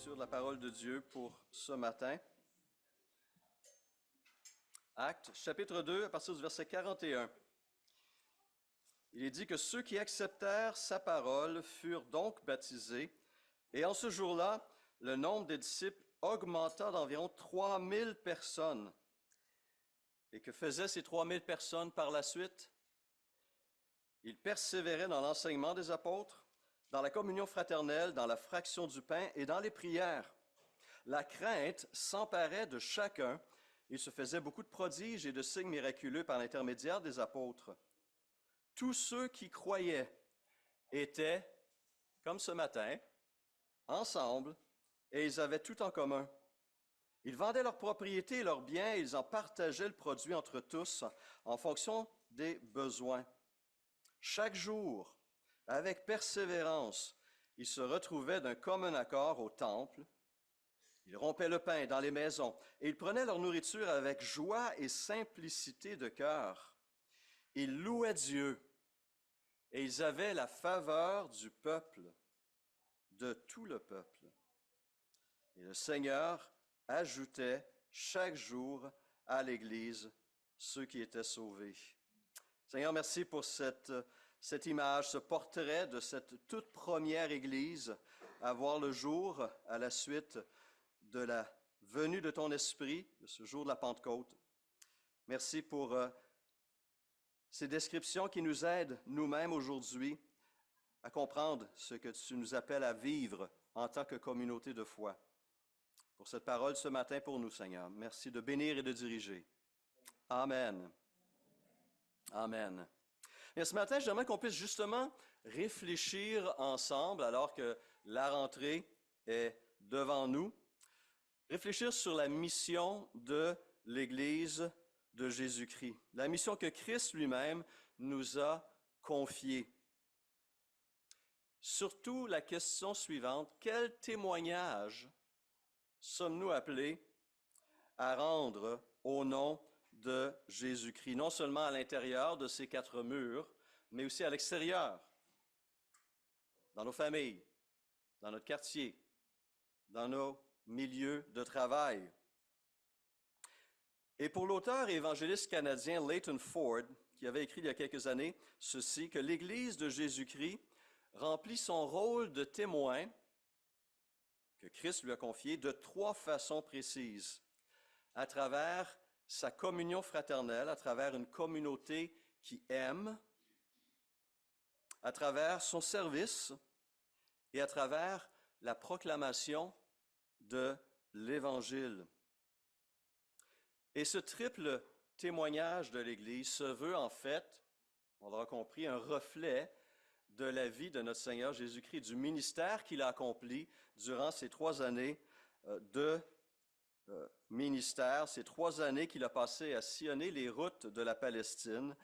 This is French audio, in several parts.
lecture de la parole de Dieu pour ce matin. Actes, chapitre 2, à partir du verset 41. Il est dit que ceux qui acceptèrent sa parole furent donc baptisés, et en ce jour-là, le nombre des disciples augmenta d'environ 3000 personnes. Et que faisaient ces 3000 personnes par la suite? Ils persévéraient dans l'enseignement des apôtres, dans la communion fraternelle, dans la fraction du pain et dans les prières. La crainte s'emparait de chacun. Il se faisait beaucoup de prodiges et de signes miraculeux par l'intermédiaire des apôtres. Tous ceux qui croyaient étaient, comme ce matin, ensemble, et ils avaient tout en commun. Ils vendaient leurs propriétés et leurs biens, et ils en partageaient le produit entre tous, en fonction des besoins. Chaque jour, avec persévérance, ils se retrouvaient d'un commun accord au temple. Ils rompaient le pain dans les maisons et ils prenaient leur nourriture avec joie et simplicité de cœur. Ils louaient Dieu et ils avaient la faveur du peuple, de tout le peuple. Et le Seigneur ajoutait chaque jour à l'Église ceux qui étaient sauvés. Seigneur, merci pour cette image, ce portrait de cette toute première Église à voir le jour à la suite de la venue de ton Esprit, de ce jour de la Pentecôte. Merci pour ces descriptions qui nous aident nous-mêmes aujourd'hui à comprendre ce que tu nous appelles à vivre en tant que communauté de foi. Pour cette parole ce matin pour nous, Seigneur, merci de bénir et de diriger. Amen. Amen. Et ce matin, j'aimerais qu'on puisse justement réfléchir ensemble, alors que la rentrée est devant nous, réfléchir sur la mission de l'Église de Jésus-Christ, la mission que Christ lui-même nous a confiée. Surtout la question suivante, quel témoignage sommes-nous appelés à rendre au nom de Jésus-Christ, non seulement à l'intérieur de ces quatre murs, mais aussi à l'extérieur, dans nos familles, dans notre quartier, dans nos milieux de travail. Et pour l'auteur et évangéliste canadien Leighton Ford, qui avait écrit il y a quelques années ceci, que l'Église de Jésus-Christ remplit son rôle de témoin que Christ lui a confié de trois façons précises, à travers sa communion fraternelle, à travers une communauté qui aime, à travers son service et à travers la proclamation de l'Évangile. Et ce triple témoignage de l'Église se veut en fait, on l'aura compris, un reflet de la vie de notre Seigneur Jésus-Christ, du ministère qu'il a accompli durant ces 3 années de ministère, ces 3 années qu'il a passées à sillonner les routes de la Palestine.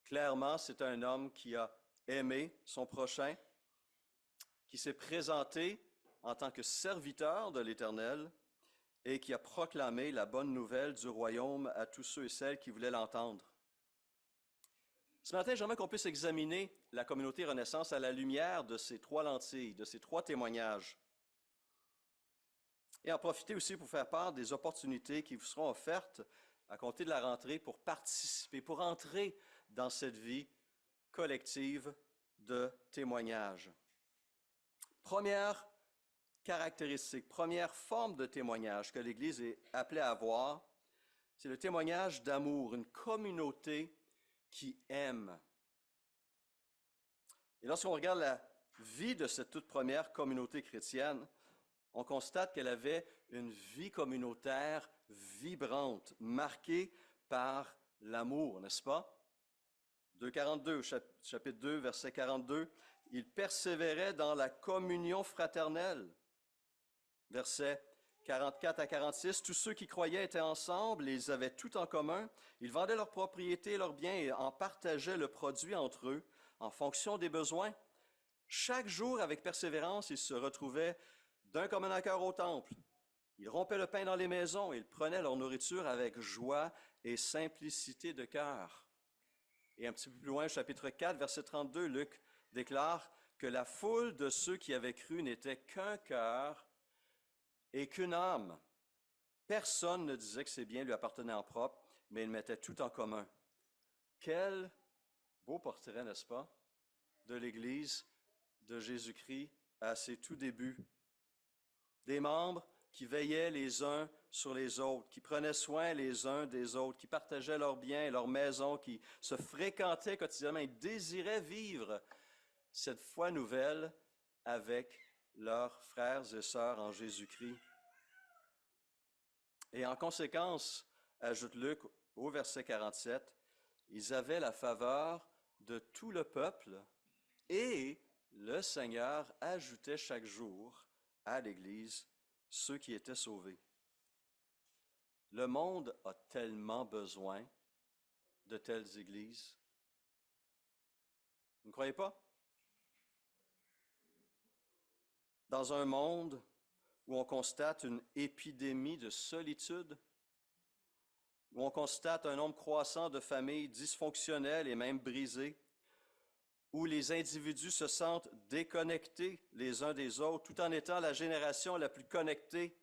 Clairement, c'est un homme qui a aimé son prochain, qui s'est présenté en tant que serviteur de l'Éternel et qui a proclamé la bonne nouvelle du royaume à tous ceux et celles qui voulaient l'entendre. Ce matin, j'aimerais qu'on puisse examiner la communauté Renaissance à la lumière de ces 3 lentilles, de ces 3 témoignages. Et en profiter aussi pour faire part des opportunités qui vous seront offertes à compter de la rentrée pour participer, pour entrer dans cette vie collective de témoignage. Première caractéristique, première forme de témoignage que l'Église est appelée à avoir, c'est le témoignage d'amour, une communauté qui aime. Et lorsqu'on regarde la vie de cette toute première communauté chrétienne, on constate qu'elle avait une vie communautaire vibrante, marquée par l'amour, n'est-ce pas? 2,42, chapitre 2, verset 42, « Ils persévéraient dans la communion fraternelle. » Verset 44 à 46, « Tous ceux qui croyaient étaient ensemble et ils avaient tout en commun. Ils vendaient leurs propriétés et leurs biens et en partageaient le produit entre eux, en fonction des besoins. Chaque jour, avec persévérance, ils se retrouvaient d'un commun accord au temple. Ils rompaient le pain dans les maisons et ils prenaient leur nourriture avec joie et simplicité de cœur. » Et un petit peu plus loin, chapitre 4, verset 32, Luc déclare que la foule de ceux qui avaient cru n'était qu'un cœur et qu'une âme, personne ne disait que ses biens lui appartenaient en propre, mais ils mettaient tout en commun. Quel beau portrait, n'est-ce pas, de l'Église de Jésus-Christ à ses tout débuts. Des membres qui veillaient les uns sur les autres, qui prenaient soin les uns des autres, qui partageaient leurs biens et leurs maisons, qui se fréquentaient quotidiennement et désiraient vivre cette foi nouvelle avec leurs frères et sœurs en Jésus-Christ. Et en conséquence, ajoute Luc au verset 47, ils avaient la faveur de tout le peuple et le Seigneur ajoutait chaque jour à l'Église ceux qui étaient sauvés. Le monde a tellement besoin de telles églises. Vous ne croyez pas? Dans un monde où on constate une épidémie de solitude, où on constate un nombre croissant de familles dysfonctionnelles et même brisées, où les individus se sentent déconnectés les uns des autres, tout en étant la génération la plus connectée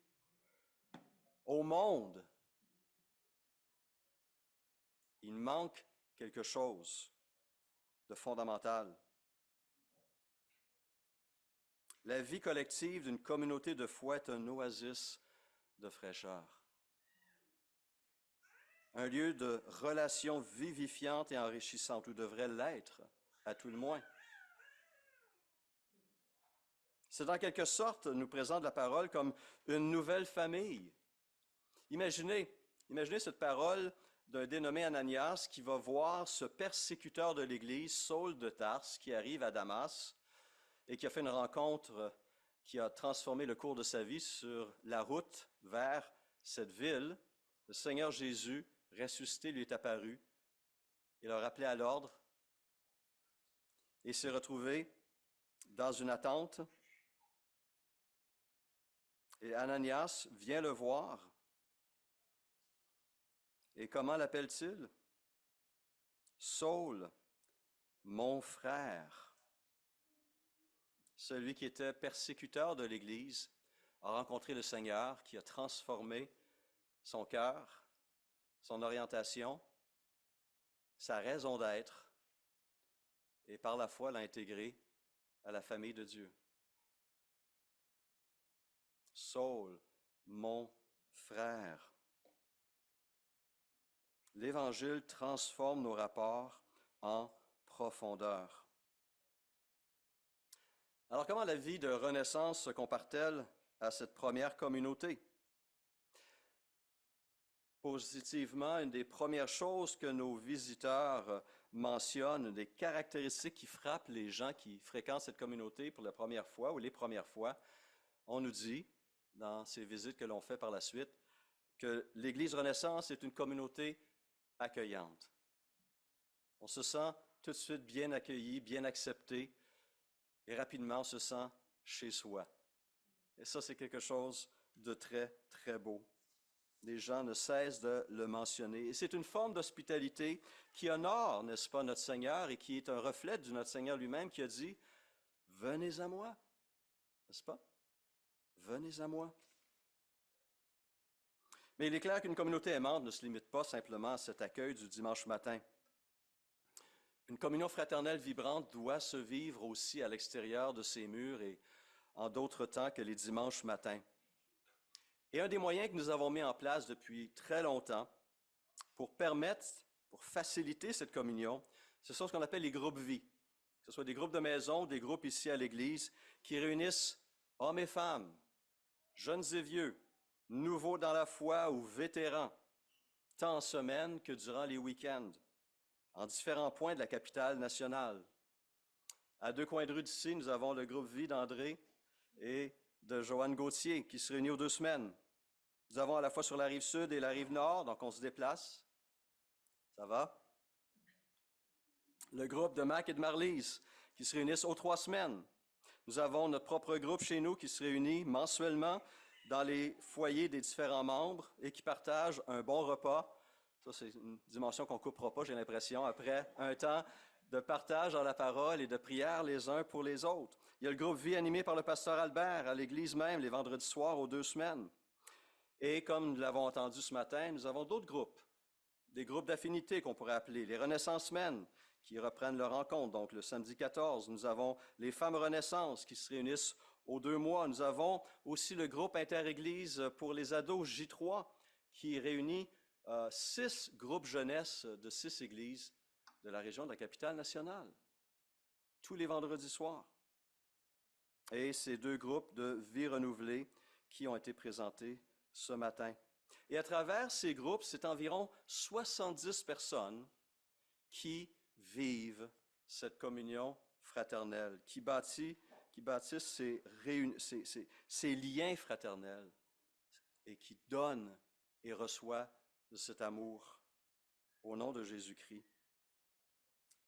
au monde. Il manque quelque chose de fondamental. La vie collective d'une communauté de foi est un oasis de fraîcheur. Un lieu de relations vivifiantes et enrichissantes, ou devrait l'être, à tout le moins. C'est en quelque sorte, nous présente la parole comme une nouvelle famille. Imaginez cette parole d'un dénommé Ananias qui va voir ce persécuteur de l'Église, Saul de Tarse, qui arrive à Damas et qui a fait une rencontre qui a transformé le cours de sa vie sur la route vers cette ville. Le Seigneur Jésus, ressuscité, lui est apparu. Il l'a rappelé à l'ordre et s'est retrouvé dans une attente. Et Ananias vient le voir. Et comment l'appelle-t-il? Saul, mon frère. Celui qui était persécuteur de l'Église a rencontré le Seigneur qui a transformé son cœur, son orientation, sa raison d'être, et par la foi l'a intégré à la famille de Dieu. Saul, mon frère. L'Évangile transforme nos rapports en profondeur. Alors, comment la vie de Renaissance se compare-t-elle à cette première communauté? Positivement, une des premières choses que nos visiteurs mentionnent, des caractéristiques qui frappent les gens qui fréquentent cette communauté pour la première fois ou les premières fois, on nous dit, dans ces visites que l'on fait par la suite, que l'Église Renaissance est une communauté accueillante. On se sent tout de suite bien accueilli, bien accepté, et rapidement on se sent chez soi. Et ça, c'est quelque chose de très, très beau. Les gens ne cessent de le mentionner. Et c'est une forme d'hospitalité qui honore, n'est-ce pas, notre Seigneur et qui est un reflet de notre Seigneur lui-même qui a dit « Venez à moi », n'est-ce pas? Venez à moi. Mais il est clair qu'une communauté aimante ne se limite pas simplement à cet accueil du dimanche matin. Une communion fraternelle vibrante doit se vivre aussi à l'extérieur de ces murs et en d'autres temps que les dimanches matins. Et un des moyens que nous avons mis en place depuis très longtemps pour faciliter cette communion, ce sont ce qu'on appelle les groupes vie. Que ce soit des groupes de maison, des groupes ici à l'Église, qui réunissent hommes et femmes, jeunes et vieux, nouveaux dans la foi ou vétérans, tant en semaine que durant les week-ends, en différents points de la capitale nationale. À 2 coins de rue d'ici, nous avons le groupe vie d'André et de Joanne Gauthier qui se réunit aux 2 semaines. Nous avons à la fois sur la rive sud et la rive nord, donc on se déplace. Ça va? Le groupe de Mac et de Marlise qui se réunissent aux 3 semaines. Nous avons notre propre groupe chez nous qui se réunit mensuellement dans les foyers des différents membres et qui partagent un bon repas. Ça, c'est une dimension qu'on ne coupera pas, j'ai l'impression, après un temps de partage dans la parole et de prière les uns pour les autres. Il y a le groupe Vie animé par le pasteur Albert à l'église même, les vendredis soirs aux 2 semaines. Et comme nous l'avons entendu ce matin, nous avons d'autres groupes, des groupes d'affinité qu'on pourrait appeler les Renaissance Men, qui reprennent leur rencontre. Donc le samedi 14, nous avons les Femmes Renaissance qui se réunissent aux 2 mois. Nous avons aussi le groupe Inter-Église pour les ados J3 qui réunit 6 groupes jeunesse de 6 églises de la région de la capitale nationale, tous les vendredis soirs. Et ces 2 groupes de vie renouvelée qui ont été présentés ce matin. Et à travers ces groupes, c'est environ 70 personnes qui vivent cette communion fraternelle, qui bâtissent ces liens fraternels et qui donnent et reçoivent de cet amour au nom de Jésus-Christ.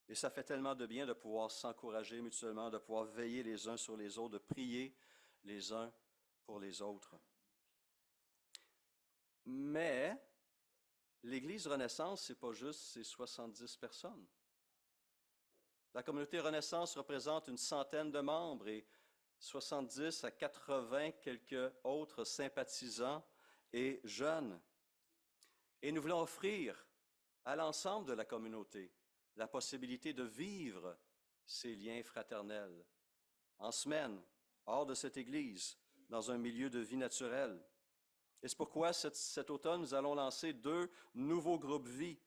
Et ça fait tellement de bien de pouvoir s'encourager mutuellement, de pouvoir veiller les uns sur les autres, de prier les uns pour les autres. Mais l'Église Renaissance, ce n'est pas juste ces 70 personnes. La communauté Renaissance représente une centaine de membres et 70 à 80 quelques autres sympathisants et jeunes. Et nous voulons offrir à l'ensemble de la communauté la possibilité de vivre ces liens fraternels en semaine, hors de cette Église, dans un milieu de vie naturelle. Et c'est pourquoi cet automne, nous allons lancer 2 nouveaux groupes vie.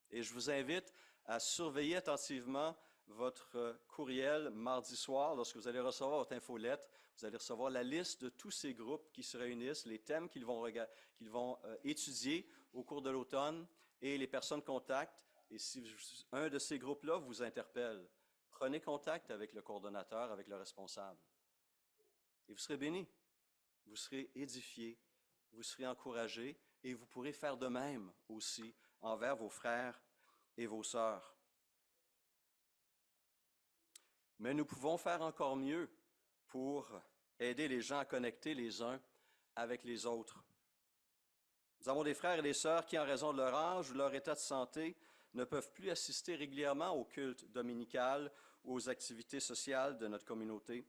Et je vous invite à surveiller attentivement votre courriel mardi soir. Lorsque vous allez recevoir votre infolette, vous allez recevoir la liste de tous ces groupes qui se réunissent, les thèmes qu'ils vont étudier au cours de l'automne et les personnes contacts. Et si un de ces groupes-là vous interpelle, prenez contact avec le coordonnateur, avec le responsable. Et vous serez bénis, vous serez édifiés, vous serez encouragés et vous pourrez faire de même aussi envers vos frères et vos sœurs. Mais nous pouvons faire encore mieux pour aider les gens à connecter les uns avec les autres. Nous avons des frères et des sœurs qui, en raison de leur âge ou de leur état de santé, ne peuvent plus assister régulièrement au culte dominical ou aux activités sociales de notre communauté.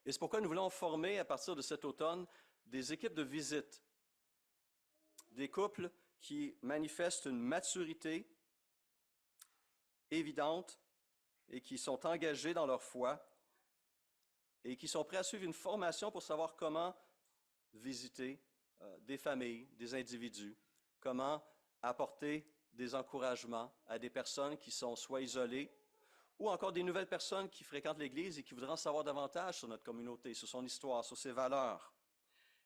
Et c'est pourquoi nous voulons former, à partir de cet automne, des équipes de visite, des couples qui manifestent une maturité évidente et qui sont engagés dans leur foi et qui sont prêts à suivre une formation pour savoir comment visiter des familles, des individus, comment apporter des encouragements à des personnes qui sont soit isolées ou encore des nouvelles personnes qui fréquentent l'Église et qui voudraient en savoir davantage sur notre communauté, sur son histoire, sur ses valeurs.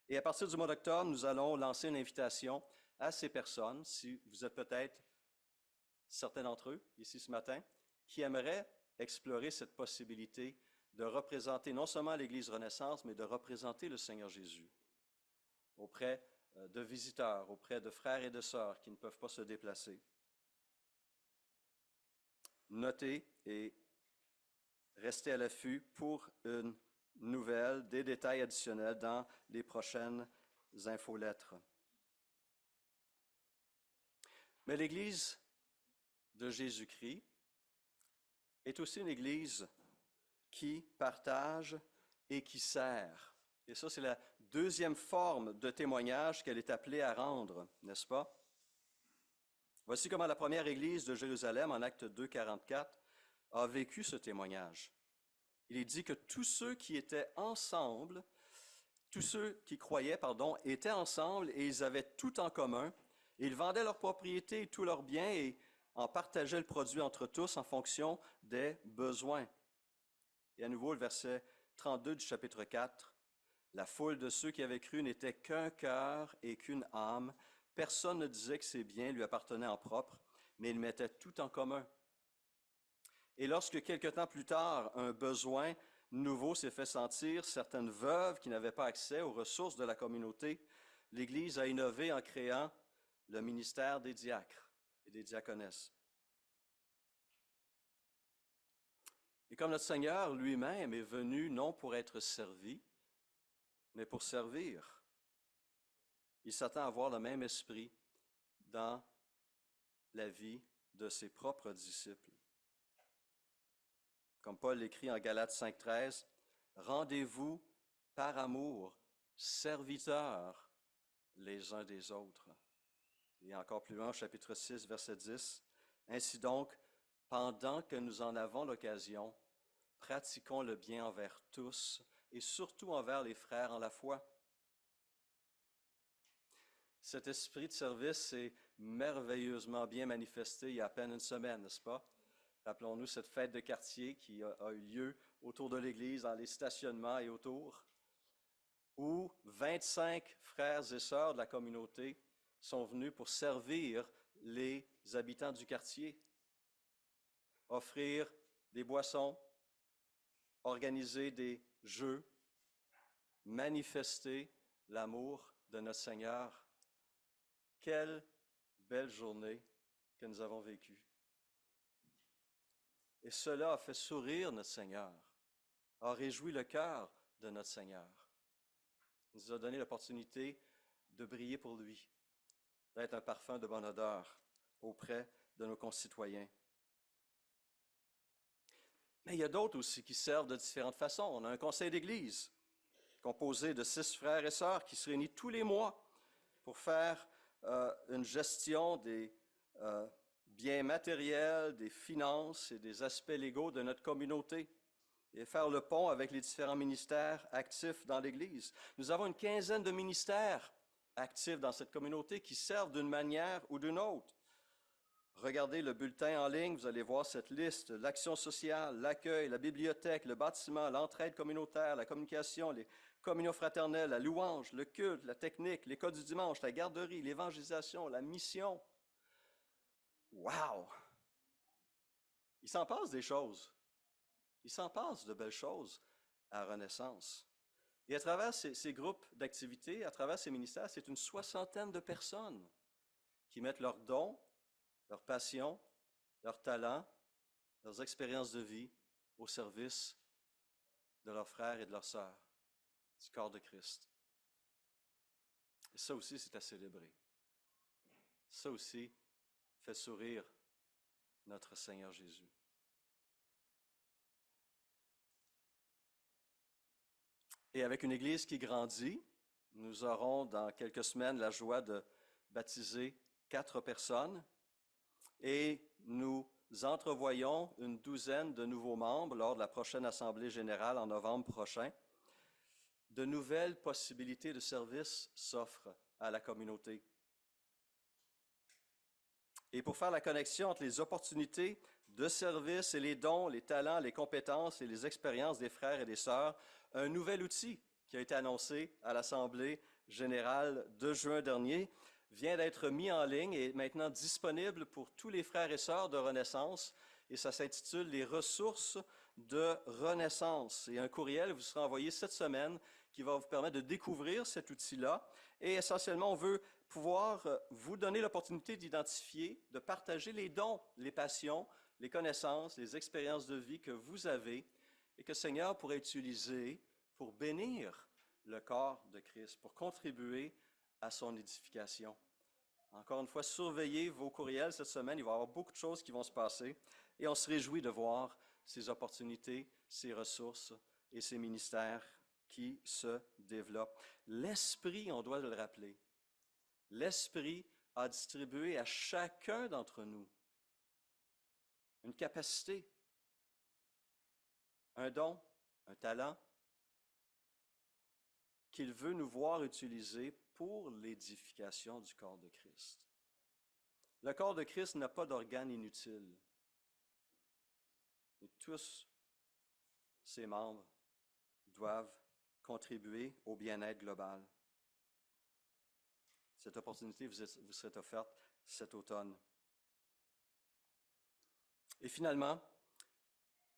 Et à partir du mois d'octobre, nous allons lancer une invitation à ces personnes, si vous êtes peut-être certains d'entre eux ici ce matin, qui aimeraient explorer cette possibilité de représenter non seulement l'Église Renaissance, mais de représenter le Seigneur Jésus auprès de visiteurs, auprès de frères et de sœurs qui ne peuvent pas se déplacer. Notez et restez à l'affût pour une nouvelle, des détails additionnels dans les prochaines infolettres. Mais l'Église de Jésus-Christ est aussi une Église qui partage et qui sert. Et ça, c'est la deuxième forme de témoignage qu'elle est appelée à rendre, n'est-ce pas? Voici comment la première Église de Jérusalem, en Actes 2, 44, a vécu ce témoignage. Il est dit que tous ceux qui étaient ensemble, tous ceux qui croyaient, étaient ensemble et ils avaient tout en commun. Et ils vendaient leurs propriétés et tous leurs biens et en partageaient le produit entre tous en fonction des besoins. Et à nouveau, le verset 32 du chapitre 4. La foule de ceux qui avaient cru n'était qu'un cœur et qu'une âme. Personne ne disait que ses biens lui appartenaient en propre, mais ils mettaient tout en commun. Et lorsque, quelque temps plus tard, un besoin nouveau s'est fait sentir, certaines veuves qui n'avaient pas accès aux ressources de la communauté, l'Église a innové en créant le ministère des diacres et des diaconesses. Et comme notre Seigneur lui-même est venu non pour être servi, mais pour servir, il s'attend à avoir le même esprit dans la vie de ses propres disciples. comme Paul l'écrit en Galates 5,13, « Rendez-vous par amour, serviteurs les uns des autres. » Et encore plus loin, au chapitre 6, verset 10, « Ainsi donc, pendant que nous en avons l'occasion, pratiquons le bien envers tous et surtout envers les frères en la foi. » Cet esprit de service s'est merveilleusement bien manifesté il y a à peine une semaine, n'est-ce pas? Rappelons-nous cette fête de quartier qui a eu lieu autour de l'église, dans les stationnements et autour, où 25 frères et sœurs de la communauté sont venus pour servir les habitants du quartier, offrir des boissons, organiser des jeux, manifester l'amour de notre Seigneur. Quelle belle journée que nous avons vécue. Et cela a fait sourire notre Seigneur, a réjoui le cœur de notre Seigneur. Il nous a donné l'opportunité de briller pour lui, d'être un parfum de bonne odeur auprès de nos concitoyens. Mais il y a d'autres aussi qui servent de différentes façons. On a un conseil d'église composé de 6 frères et sœurs qui se réunit tous les mois pour faire une gestion des biens matériels, des finances et des aspects légaux de notre communauté et faire le pont avec les différents ministères actifs dans l'Église. Nous avons une quinzaine de ministères actifs dans cette communauté qui servent d'une manière ou d'une autre. Regardez le bulletin en ligne, vous allez voir cette liste, l'action sociale, l'accueil, la bibliothèque, le bâtiment, l'entraide communautaire, la communication, les communions fraternelles, la louange, le culte, la technique, l'école du dimanche, la garderie, l'évangélisation, la mission. Wow! Il s'en passe des choses. Il s'en passe de belles choses à Renaissance. Et à travers ces groupes d'activités, à travers ces ministères, c'est une 60aine de personnes qui mettent leurs dons, leurs passions, leurs talents, leurs expériences de vie au service de leurs frères et de leurs sœurs, du corps de Christ. Et ça aussi, c'est à célébrer. Ça aussi fait sourire notre Seigneur Jésus. Et avec une Église qui grandit, nous aurons dans quelques semaines la joie de baptiser 4 personnes et nous entrevoyons une douzaine de nouveaux membres lors de la prochaine Assemblée générale en novembre prochain. De nouvelles possibilités de service s'offrent à la communauté. Et pour faire la connexion entre les opportunités de service et les dons, les talents, les compétences et les expériences des frères et des sœurs, un nouvel outil qui a été annoncé à l'Assemblée générale de juin dernier vient d'être mis en ligne et est maintenant disponible pour tous les frères et sœurs de Renaissance. Et ça s'intitule « Les ressources de Renaissance ». Et un courriel vous sera envoyé cette semaine qui va vous permettre de découvrir cet outil-là. Et essentiellement, on veut pouvoir vous donner l'opportunité d'identifier, de partager les dons, les passions, les connaissances, les expériences de vie que vous avez et que le Seigneur pourrait utiliser pour bénir le corps de Christ, pour contribuer à son édification. Encore une fois, surveillez vos courriels cette semaine. Il va y avoir beaucoup de choses qui vont se passer et on se réjouit de voir ces opportunités, ces ressources et ces ministères qui se développent. L'Esprit, on doit le rappeler, l'Esprit a distribué à chacun d'entre nous une capacité, un don, un talent qu'il veut nous voir utiliser pour l'édification du corps de Christ. Le corps de Christ n'a pas d'organes inutiles. Et tous ses membres doivent contribuer au bien-être global. Cette opportunité vous serait offerte cet automne. Et finalement,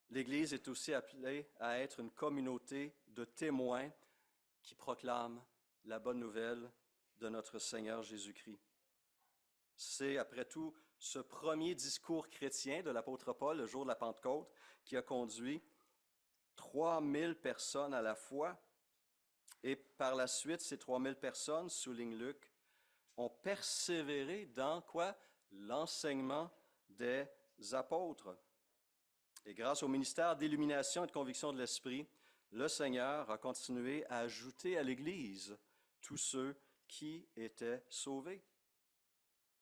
l'Église est aussi appelée à être une communauté de témoins qui proclament la bonne nouvelle de notre Seigneur Jésus-Christ. C'est, après tout, ce premier discours chrétien de l'apôtre Paul, le jour de la Pentecôte, qui a conduit 3000 personnes à la foi. Et par la suite, ces 3000 personnes, souligne Luc, ont persévéré dans quoi? L'enseignement des apôtres. Et grâce au ministère d'illumination et de conviction de l'Esprit, le Seigneur a continué à ajouter à l'Église tous ceux qui étaient sauvés.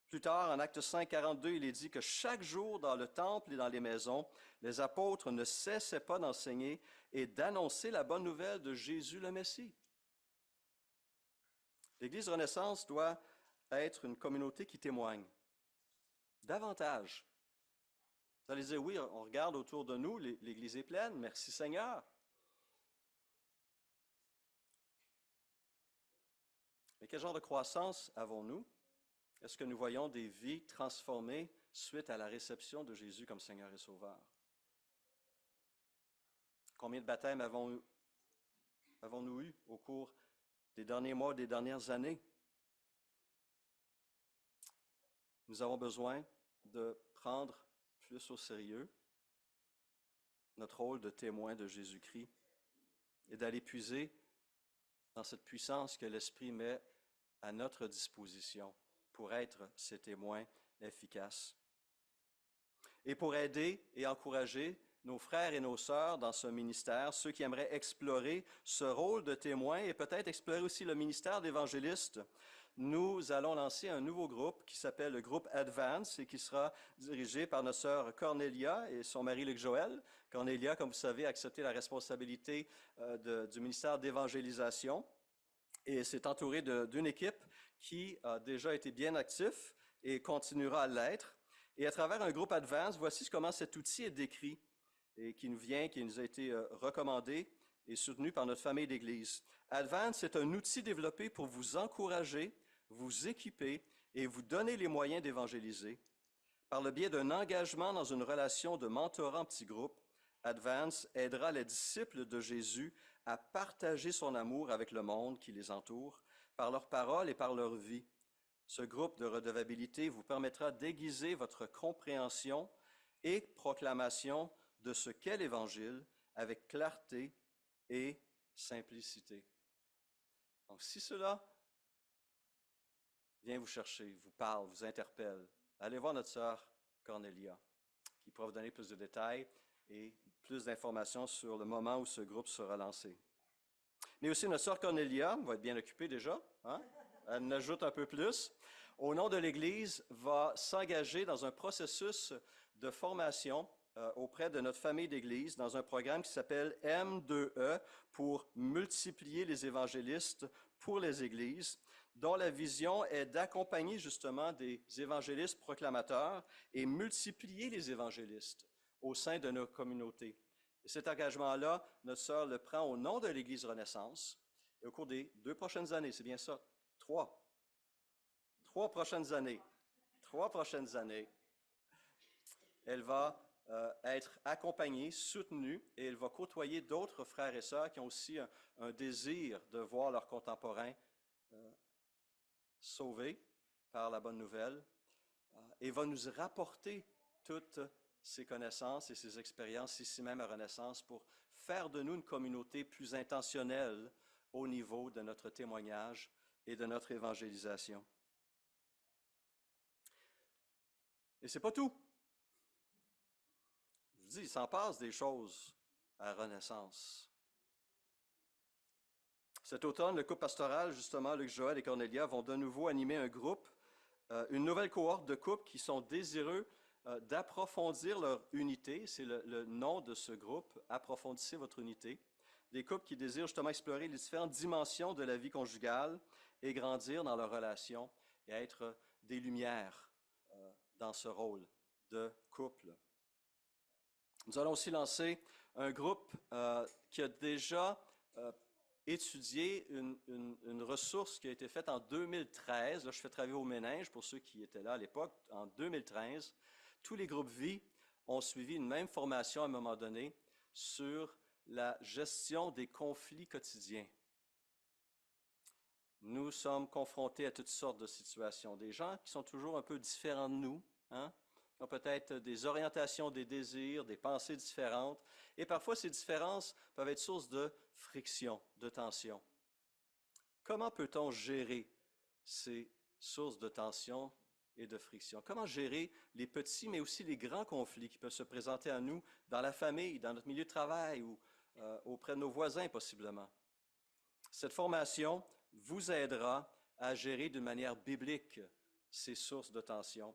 Plus tard, en Actes 5, 42, il est dit que chaque jour dans le temple et dans les maisons, les apôtres ne cessaient pas d'enseigner et d'annoncer la bonne nouvelle de Jésus le Messie. L'Église Renaissance doit être une communauté qui témoigne davantage. Vous allez dire, oui, on regarde autour de nous, l'Église est pleine, merci Seigneur. Mais quel genre de croissance avons-nous? Est-ce que nous voyons des vies transformées suite à la réception de Jésus comme Seigneur et Sauveur? Combien de baptêmes avons-nous eu au cours des derniers mois, des dernières années? Nous avons besoin de prendre plus au sérieux notre rôle de témoin de Jésus-Christ et d'aller puiser dans cette puissance que l'Esprit met à notre disposition pour être ces témoins efficaces. Et pour aider et encourager nos frères et nos sœurs dans ce ministère, ceux qui aimeraient explorer ce rôle de témoin et peut-être explorer aussi le ministère d'évangéliste, nous allons lancer un nouveau groupe qui s'appelle le groupe Advance et qui sera dirigé par notre sœur Cornelia et son mari Luc Joël. Cornelia, comme vous savez, a accepté la responsabilité du ministère d'évangélisation et s'est entourée d'une équipe qui a déjà été bien actif et continuera à l'être. Et à travers un groupe Advance, voici comment cet outil est décrit et qui nous a été recommandé et soutenu par notre famille d'Église. Advance est un outil développé pour vous encourager, vous équiper et vous donner les moyens d'évangéliser. Par le biais d'un engagement dans une relation de mentorat en petit groupe, Advance aidera les disciples de Jésus à partager son amour avec le monde qui les entoure, par leurs paroles et par leur vie. Ce groupe de redevabilité vous permettra d'aiguiser votre compréhension et proclamation de ce qu'est l'Évangile avec clarté et simplicité. Donc, si cela vient vous chercher, vous parle, vous interpelle, allez voir notre sœur Cornelia, qui pourra vous donner plus de détails et plus d'informations sur le moment où ce groupe sera lancé. Mais aussi notre sœur Cornelia va être bien occupée déjà, hein? Elle en ajoute un peu plus. Au nom de l'Église, va s'engager dans un processus de formation auprès de notre famille d'Église dans un programme qui s'appelle M2E pour multiplier les évangélistes pour les Églises, dont la vision est d'accompagner justement des évangélistes proclamateurs et multiplier les évangélistes au sein de nos communautés. Et cet engagement-là, notre sœur le prend au nom de l'Église Renaissance. Et au cours des 2 prochaines années, c'est bien ça, 3 prochaines années, elle va être accompagnée, soutenue, et elle va côtoyer d'autres frères et sœurs qui ont aussi un désir de voir leurs contemporains sauvés par la bonne nouvelle, et va nous rapporter toutes ces connaissances et ces expériences ici même à Renaissance pour faire de nous une communauté plus intentionnelle au niveau de notre témoignage et de notre évangélisation. Et c'est pas tout. Je vous dis, il s'en passe des choses à Renaissance. Cet automne, le couple pastoral, justement, Luc Joël et Cornelia, vont de nouveau animer un groupe, une nouvelle cohorte de couples qui sont désireux d'approfondir leur unité. C'est le nom de ce groupe, Approfondissez votre unité. Des couples qui désirent justement explorer les différentes dimensions de la vie conjugale et grandir dans leur relation et être des lumières dans ce rôle de couple. Nous allons aussi lancer un groupe qui a déjà étudié une ressource qui a été faite en 2013. Là, je fais travailler au ménage pour ceux qui étaient là à l'époque. En 2013, tous les groupes vie ont suivi une même formation à un moment donné sur la gestion des conflits quotidiens. Nous sommes confrontés à toutes sortes de situations. Des gens qui sont toujours un peu différents de nous, hein? Qui ont peut-être des orientations, des désirs, des pensées différentes. Et parfois, ces différences peuvent être source de friction, de tension. Comment peut-on gérer ces sources de tension et de friction? Comment gérer les petits, mais aussi les grands conflits qui peuvent se présenter à nous dans la famille, dans notre milieu de travail ou auprès de nos voisins possiblement? Cette formation vous aidera à gérer d'une manière biblique ces sources de tension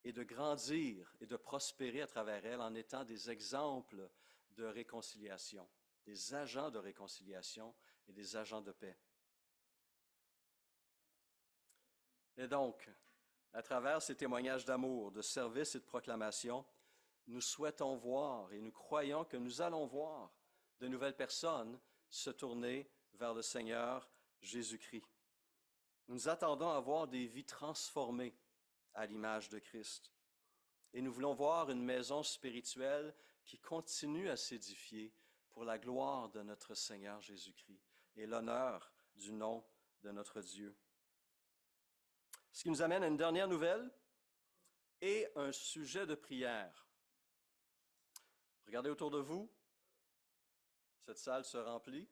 et de grandir et de prospérer à travers elles en étant des exemples de réconciliation, des agents de réconciliation et des agents de paix. Et donc, à travers ces témoignages d'amour, de service et de proclamation, nous souhaitons voir et nous croyons que nous allons voir de nouvelles personnes se tourner vers le Seigneur Jésus-Christ. Nous attendons à voir des vies transformées à l'image de Christ. Et nous voulons voir une maison spirituelle qui continue à s'édifier pour la gloire de notre Seigneur Jésus-Christ et l'honneur du nom de notre Dieu. Ce qui nous amène à une dernière nouvelle et un sujet de prière. Regardez autour de vous, cette salle se remplit.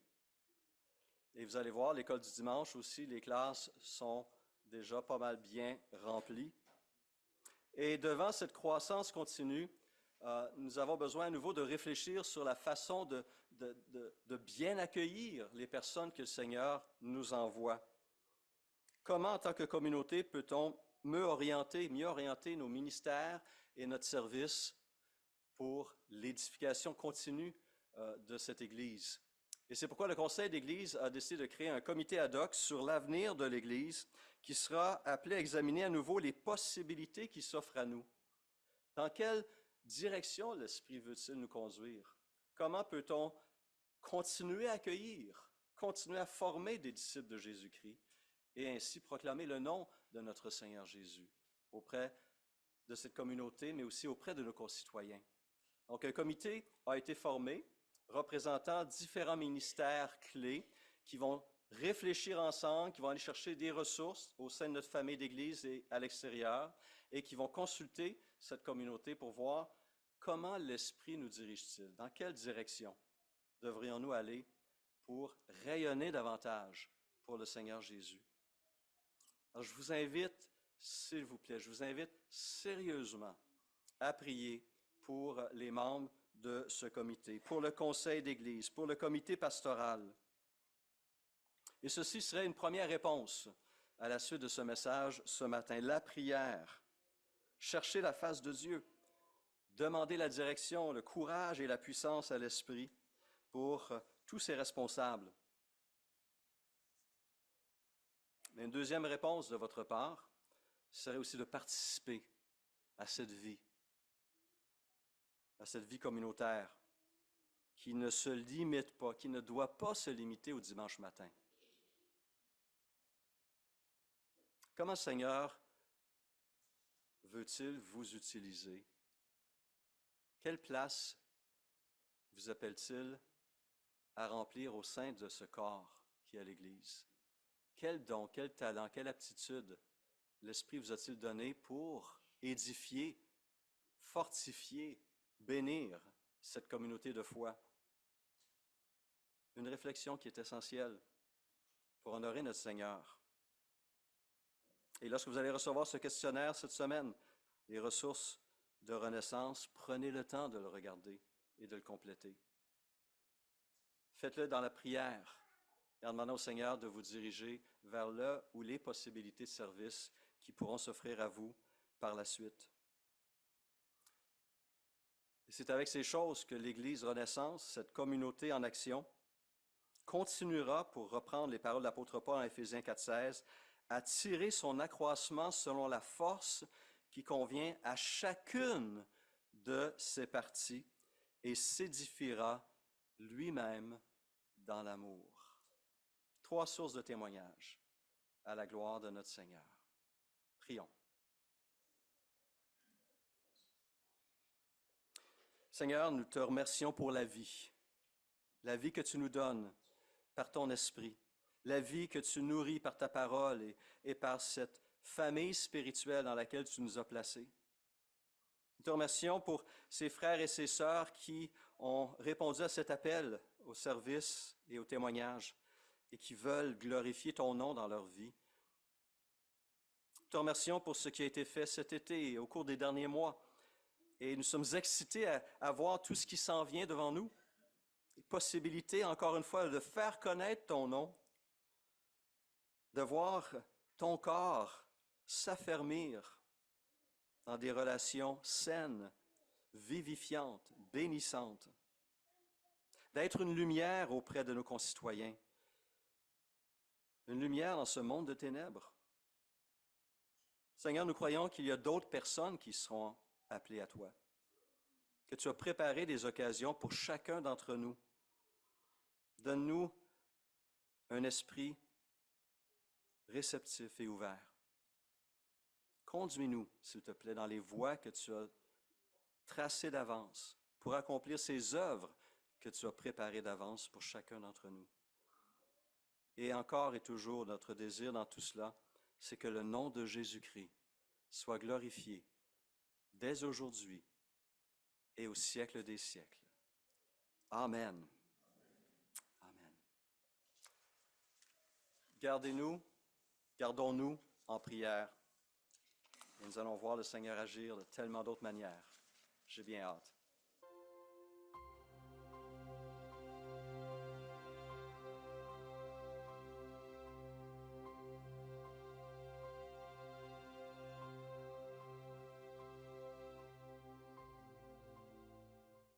Et vous allez voir, l'école du dimanche aussi, les classes sont déjà pas mal bien remplies. Et devant cette croissance continue, nous avons besoin à nouveau de réfléchir sur la façon de bien accueillir les personnes que le Seigneur nous envoie. Comment, en tant que communauté, peut-on mieux orienter nos ministères et notre service pour l'édification continue de cette Église? Et c'est pourquoi le Conseil d'Église a décidé de créer un comité ad hoc sur l'avenir de l'Église qui sera appelé à examiner à nouveau les possibilités qui s'offrent à nous. Dans quelle direction l'Esprit veut-il nous conduire? Comment peut-on continuer à accueillir, continuer à former des disciples de Jésus-Christ et ainsi proclamer le nom de notre Seigneur Jésus auprès de cette communauté, mais aussi auprès de nos concitoyens? Donc, un comité a été formé représentant différents ministères clés qui vont réfléchir ensemble, qui vont aller chercher des ressources au sein de notre famille d'Église et à l'extérieur, et qui vont consulter cette communauté pour voir comment l'Esprit nous dirige-t-il, dans quelle direction devrions-nous aller pour rayonner davantage pour le Seigneur Jésus. Alors, je vous invite, s'il vous plaît, je vous invite sérieusement à prier pour les membres de ce comité, pour le conseil d'Église, pour le comité pastoral. Et ceci serait une première réponse à la suite de ce message ce matin, la prière. Chercher la face de Dieu, demander la direction, le courage et la puissance à l'Esprit pour tous ses responsables. Mais une deuxième réponse de votre part serait aussi de participer à cette vie communautaire qui ne se limite pas, qui ne doit pas se limiter au dimanche matin. Comment le Seigneur veut-il vous utiliser? Quelle place vous appelle-t-il à remplir au sein de ce corps qui est l'Église? Quel don, quel talent, quelle aptitude l'Esprit vous a-t-il donné pour édifier, fortifier, bénir cette communauté de foi? Une réflexion qui est essentielle pour honorer notre Seigneur. Et lorsque vous allez recevoir ce questionnaire cette semaine, les ressources de renaissance, prenez le temps de le regarder et de le compléter. Faites-le dans la prière et en demandant au Seigneur de vous diriger vers là où les possibilités de service qui pourront s'offrir à vous par la suite. Et c'est avec ces choses que l'Église Renaissance, cette communauté en action, continuera, pour reprendre les paroles de l'apôtre Paul en Éphésiens 4,16, à tirer son accroissement selon la force qui convient à chacune de ses parties et s'édifiera lui-même dans l'amour. 3 sources de témoignage à la gloire de notre Seigneur. Prions. Seigneur, nous te remercions pour la vie que tu nous donnes par ton esprit, la vie que tu nourris par ta parole et par cette famille spirituelle dans laquelle tu nous as placés. Nous te remercions pour ces frères et ces sœurs qui ont répondu à cet appel au service et au témoignage et qui veulent glorifier ton nom dans leur vie. Nous te remercions pour ce qui a été fait cet été et au cours des derniers mois. Et nous sommes excités à voir tout ce qui s'en vient devant nous. Les possibilités, encore une fois, de faire connaître ton nom, de voir ton corps s'affermir dans des relations saines, vivifiantes, bénissantes, d'être une lumière auprès de nos concitoyens, une lumière dans ce monde de ténèbres. Seigneur, nous croyons qu'il y a d'autres personnes qui seront appelées à toi, que tu as préparé des occasions pour chacun d'entre nous. Donne-nous un esprit réceptif et ouvert. Conduis-nous, s'il te plaît, dans les voies que tu as tracées d'avance pour accomplir ces œuvres que tu as préparées d'avance pour chacun d'entre nous. Et encore et toujours, notre désir dans tout cela, c'est que le nom de Jésus-Christ soit glorifié dès aujourd'hui et au siècle des siècles. Amen. Amen. Gardons-nous en prière. Et nous allons voir le Seigneur agir de tellement d'autres manières. J'ai bien hâte.